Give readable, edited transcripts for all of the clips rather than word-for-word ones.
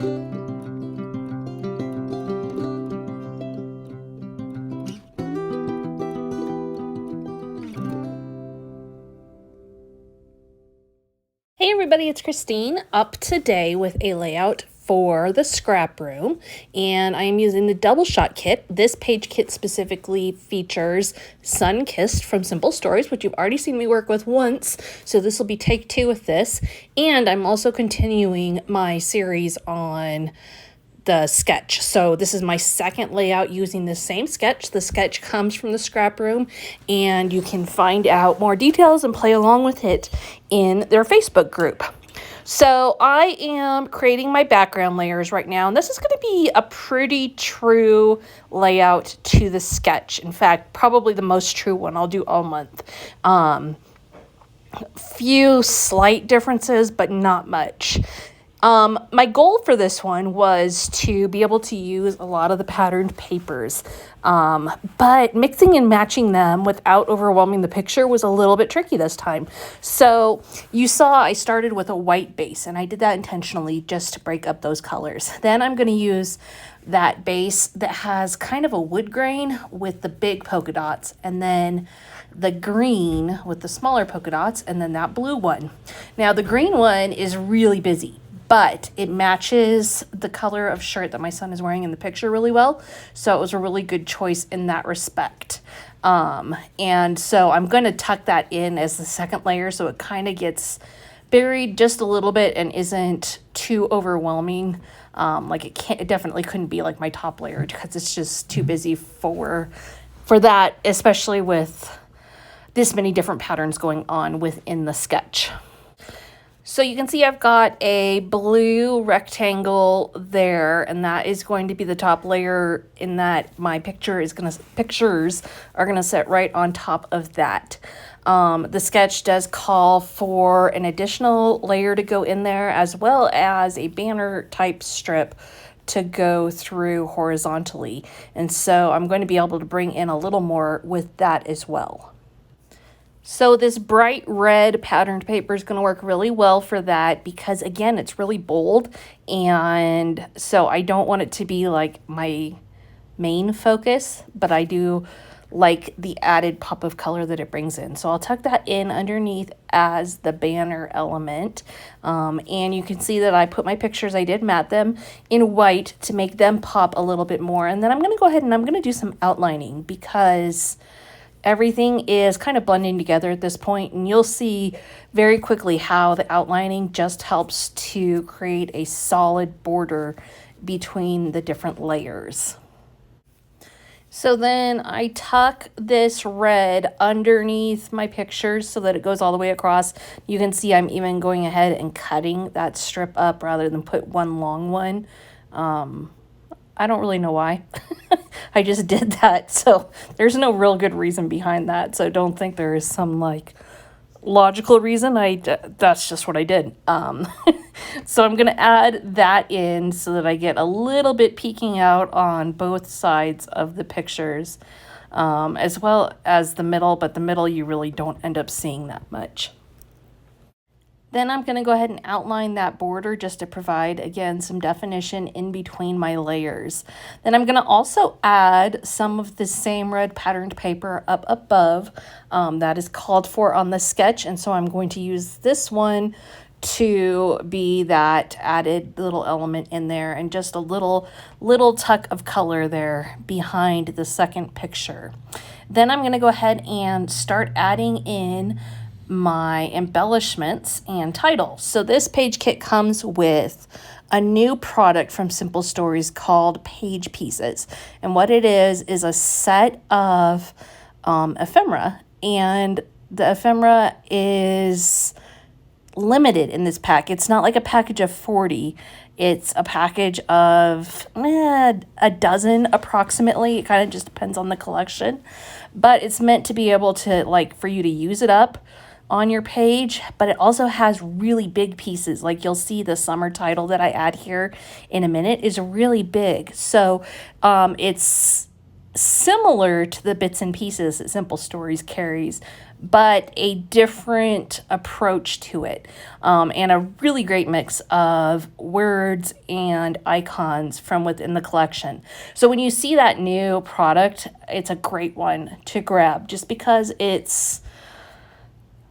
Hey everybody, it's Christine, up today with a layout for the scrap room, and I am using the double shot kit. This page kit specifically features Sun Kissed from Simple Stories, which you've already seen me work with once, so this will be take 2 with this, and I'm also continuing my series on the sketch. So this is my second layout using the same sketch. The sketch comes from the scrap room, and you can find out more details and play along with it in their Facebook group. So I am creating my background layers right now, and this is going to be a pretty true layout to the sketch. In fact, probably the most true one I'll do all month. Few slight differences, but not much. My goal for this one was to be able to use a lot of the patterned papers, but mixing and matching them without overwhelming the picture was a little bit tricky this time. So you saw I started with a white base, and I did that intentionally just to break up those colors. Then I'm going to use that base that has kind of a wood grain with the big polka dots, and then the green with the smaller polka dots, and then that blue one. Now the green one is really busy, but it matches the color of shirt that my son is wearing in the picture really well. So it was a really good choice in that respect. And so I'm going to tuck that in as the second layer so it kind of gets buried just a little bit and isn't too overwhelming. It definitely couldn't be like my top layer because it's just too busy for that, especially with this many different patterns going on within the sketch. So you can see I've got a blue rectangle there, and that is going to be the top layer in that my pictures are gonna sit right on top of that. The sketch does call for an additional layer to go in there, as well as a banner type strip to go through horizontally. And so I'm going to be able to bring in a little more with that as well. So this bright red patterned paper is going to work really well for that because, again, it's really bold, and so I don't want it to be like my main focus, but I do like the added pop of color that it brings in. So I'll tuck that in underneath as the banner element, and you can see that I put my pictures, I did matte them in white to make them pop a little bit more, and then I'm going to go ahead and I'm going to do some outlining because everything is kind of blending together at this point, and you'll see very quickly how the outlining just helps to create a solid border between the different layers. So then I tuck this red underneath my pictures so that it goes all the way across. You can see I'm even going ahead and cutting that strip up rather than put one long one. I don't really know why. I just did that, so there's no real good reason behind that, so don't think there is some like logical reason. That's just what I did. So I'm gonna add that in so that I get a little bit peeking out on both sides of the pictures, as well as the middle, but the middle you really don't end up seeing that much. Then I'm going to go ahead and outline that border just to provide, again, some definition in between my layers. Then I'm going to also add some of the same red patterned paper up above that is called for on the sketch. And so I'm going to use this one to be that added little element in there, and just a little tuck of color there behind the second picture. Then I'm going to go ahead and start adding in my embellishments and title. So this page kit comes with a new product from Simple Stories called Page Pieces. And what it is a set of ephemera, and the ephemera is limited in this pack. It's not like a package of 40. It's a package of a dozen approximately. It kind of just depends on the collection. But it's meant to be able to, for you to use it up on your page, but it also has really big pieces. Like you'll see the summer title that I add here in a minute is really big. So it's similar to the bits and pieces that Simple Stories carries, but a different approach to it, and a really great mix of words and icons from within the collection. So when you see that new product, it's a great one to grab, just because it's,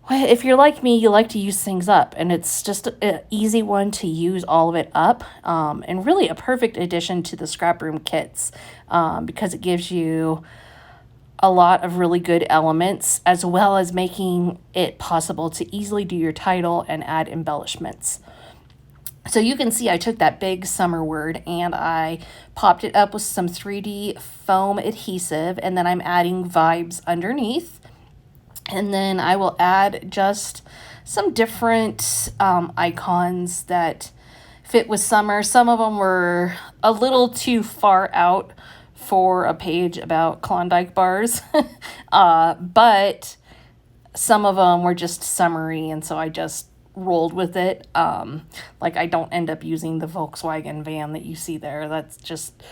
if you're like me, you like to use things up, and it's just an easy one to use all of it up, and really a perfect addition to the ScrapRoom kits, because it gives you a lot of really good elements, as well as making it possible to easily do your title and add embellishments. So you can see I took that big summer word and I popped it up with some 3D foam adhesive, and then I'm adding vibes underneath. And then I will add just some different icons that fit with summer. Some of them were a little too far out for a page about Klondike bars, but some of them were just summery, and so I just rolled with it. Like, I don't end up using the Volkswagen van that you see there. That's just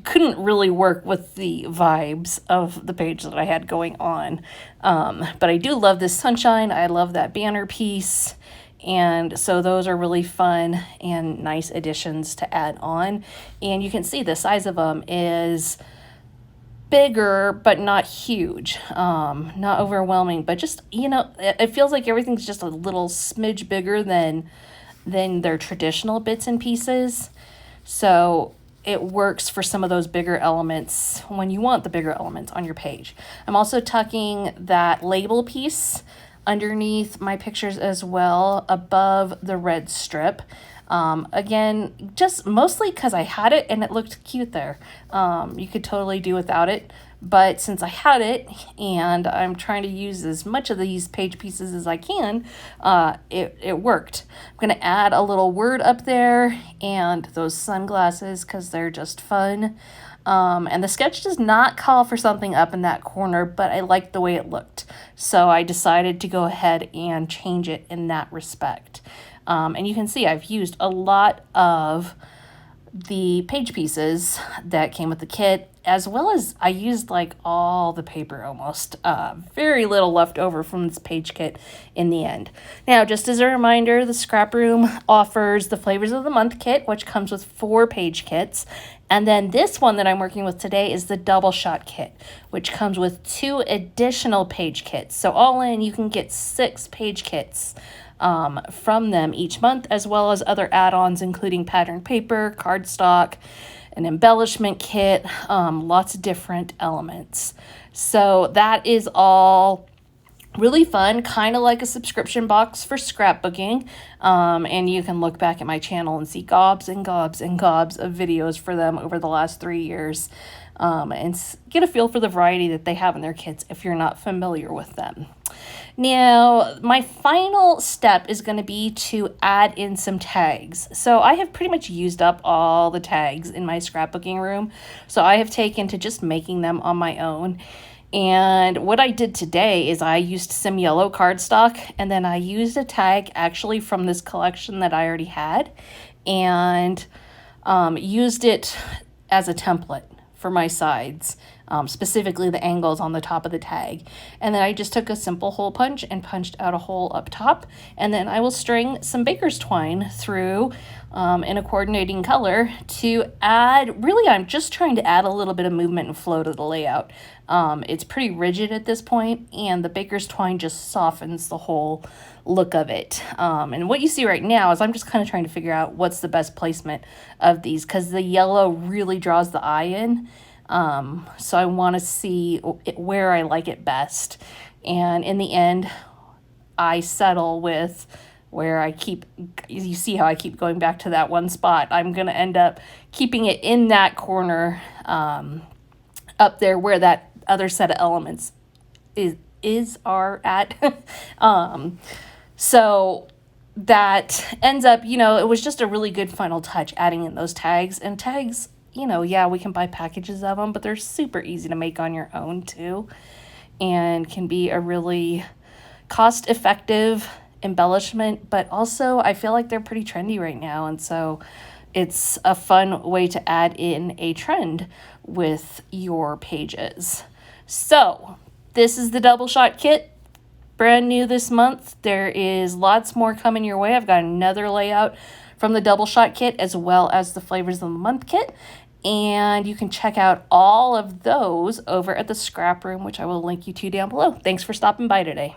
couldn't really work with the vibes of the page that I had going on. But I do love this sunshine. I love that banner piece. And so those are really fun and nice additions to add on. And you can see the size of them is bigger, but not huge, not overwhelming, but just, it feels like everything's just a little smidge bigger than their traditional bits and pieces. So it works for some of those bigger elements when you want the bigger elements on your page. I'm also tucking that label piece underneath my pictures as well, above the red strip. Again, just mostly because I had it and it looked cute there. You could totally do without it, but since I had it and I'm trying to use as much of these page pieces as I can, it worked. I'm going to add a little word up there and those sunglasses because they're just fun. And the sketch does not call for something up in that corner, but I liked the way it looked. So I decided to go ahead and change it in that respect. And you can see I've used a lot of the page pieces that came with the kit, as well as I used like all the paper almost. Very little left over from this page kit in the end. Now, just as a reminder, the ScrapRoom offers the Flavors of the Month kit, which comes with 4 page kits. And then this one that I'm working with today is the Double Shot kit, which comes with 2 additional page kits. So all in, you can get 6 page kits from them each month, as well as other add-ons, including patterned paper, cardstock, an embellishment kit, lots of different elements. So that is all really fun, kind of like a subscription box for scrapbooking. And you can look back at my channel and see gobs and gobs and gobs of videos for them over the last 3 years, and get a feel for the variety that they have in their kits if you're not familiar with them. Now, my final step is going to be to add in some tags. So I have pretty much used up all the tags in my scrapbooking room. So I have taken to just making them on my own. And what I did today is I used some yellow cardstock, and then I used a tag actually from this collection that I already had, and used it as a template for my sides, specifically the angles on the top of the tag. And then I just took a simple hole punch and punched out a hole up top, and then I will string some baker's twine through in a coordinating color to add, really I'm just trying to add a little bit of movement and flow to the layout. It's pretty rigid at this point, and the baker's twine just softens the whole look of it. And what you see right now is I'm just kind of trying to figure out what's the best placement of these, because the yellow really draws the eye in. So I want to see where I like it best. And in the end, I settle with where you see how I keep going back to that one spot. I'm going to end up keeping it in that corner, up there where that other set of elements are at. So that ends up, it was just a really good final touch adding in those tags. And tags, yeah, we can buy packages of them, but they're super easy to make on your own too, and can be a really cost-effective embellishment, but also I feel like they're pretty trendy right now, and so it's a fun way to add in a trend with your pages. So this is the Double Shot kit. brand new this month. There is lots more coming your way. I've got another layout from the double shot kit as well as the flavors of the month kit. And you can check out all of those over at the scrap room, which I will link you to down below. Thanks for stopping by today.